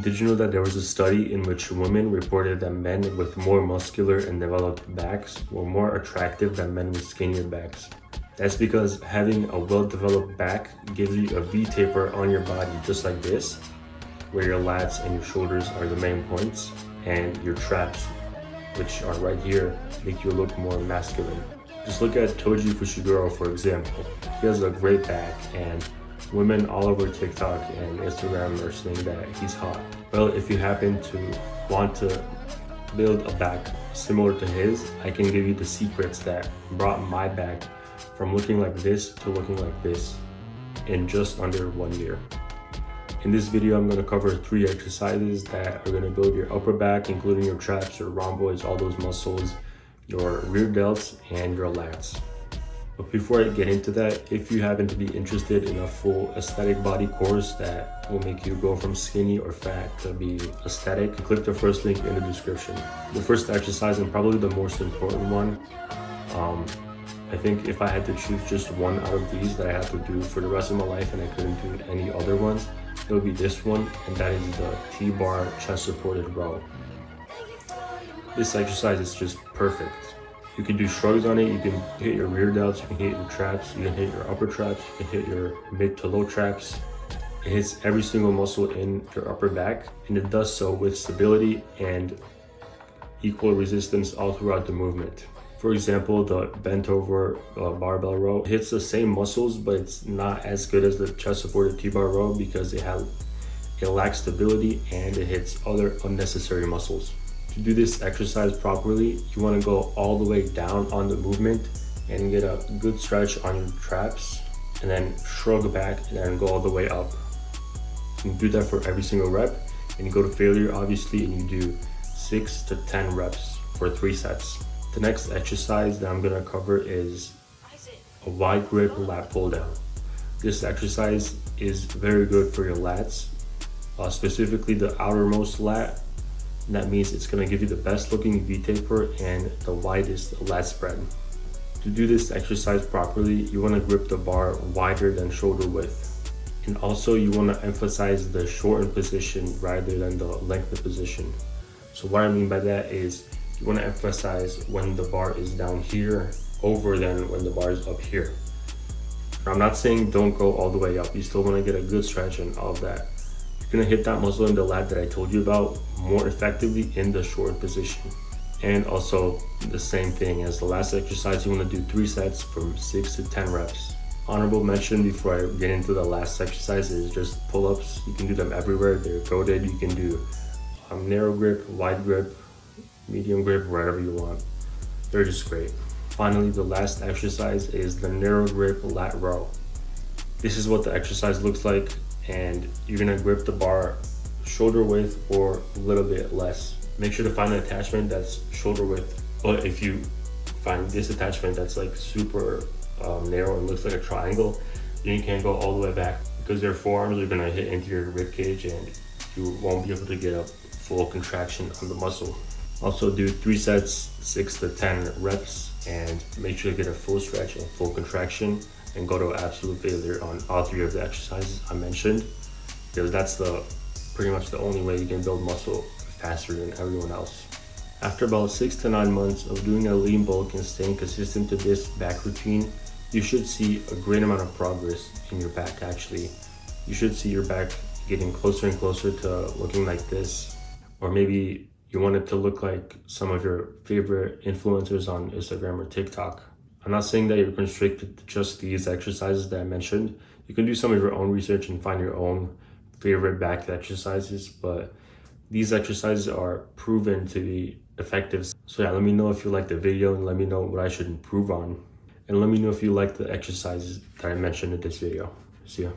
Did you know that there was a study in which women reported that men with more muscular and developed backs were more attractive than men with skinnier backs? That's because having a well-developed back gives you a V-taper on your body just like this, where your lats and your shoulders are the main points, and your traps, which are right here, make you look more masculine. Just look at Toji Fushiguro, for example. He has a great back, and women all over TikTok and Instagram are saying that he's hot. Well, if you happen to want to build a back similar to his, I can give you the secrets that brought my back from looking like this to looking like this in just under 1 year. In this video, I'm going to cover 3 exercises that are going to build your upper back, including your traps, your rhomboids, all those muscles, your rear delts, and your lats. But before I get into that, if you happen to be interested in a full aesthetic body course that will make you go from skinny or fat to be aesthetic, click the first link in the description. The first exercise, and probably the most important one, I think if I had to choose just one out of these that I have to do for the rest of my life and I couldn't do any other ones, it would be this one, and that is the T-bar chest supported row. This exercise is just perfect. You can do shrugs on it, you can hit your rear delts, you can hit your traps, you can hit your upper traps, you can hit your mid to low traps. It hits every single muscle in your upper back, and it does so with stability and equal resistance all throughout the movement. For example, the bent over barbell row hits the same muscles, but it's not as good as the chest supported T-bar row because it lacks stability and it hits other unnecessary muscles. To do this exercise properly, you want to go all the way down on the movement and get a good stretch on your traps, and then shrug back and then go all the way up. You can do that for every single rep, and you go to failure obviously, and you do 6 to 10 reps for 3 sets. The next exercise that I'm going to cover is a wide grip lat pull down. This exercise is very good for your lats, specifically the outermost lat. And that means it's going to give you the best looking V-taper and the widest lat spread. To do this exercise properly, you want to grip the bar wider than shoulder width. And also you want to emphasize the shortened position rather than the lengthened position. So what I mean by that is you want to emphasize when the bar is down here over than when the bar is up here. I'm not saying don't go all the way up. You still want to get a good stretch and all of that. You're going to hit that muscle in the lat that I told you about more effectively in the short position. And also the same thing as the last exercise, you want to do 3 sets from 6 to 10 reps. Honorable mention before I get into the last exercise is just pull-ups. You can do them everywhere. They're goated. You can do narrow grip, wide grip, medium grip, wherever you want. They're just great. Finally, the last exercise is the narrow grip lat row. This is what the exercise looks like, and you're gonna grip the bar shoulder width or a little bit less. Make sure to find an attachment that's shoulder width, but if you find this attachment that's like super narrow and looks like a triangle, then you can't go all the way back because your forearms are gonna hit into your rib cage and you won't be able to get a full contraction on the muscle. Also do 3 sets, 6 to 10 reps, and make sure to get a full stretch and full contraction, and go to absolute failure on all 3 of the exercises I mentioned, because that's pretty much the only way you can build muscle faster than everyone else. After about 6 to 9 months of doing a lean bulk and staying consistent to this back routine, you should see a great amount of progress in your back. Actually, you should see your back getting closer and closer to looking like this, or maybe you want it to look like some of your favorite influencers on Instagram or TikTok. I'm not saying that you're constricted to just these exercises that I mentioned. You can do some of your own research and find your own favorite back exercises, but these exercises are proven to be effective. So yeah, let me know if you liked the video and let me know what I should improve on. And let me know if you like the exercises that I mentioned in this video. See ya.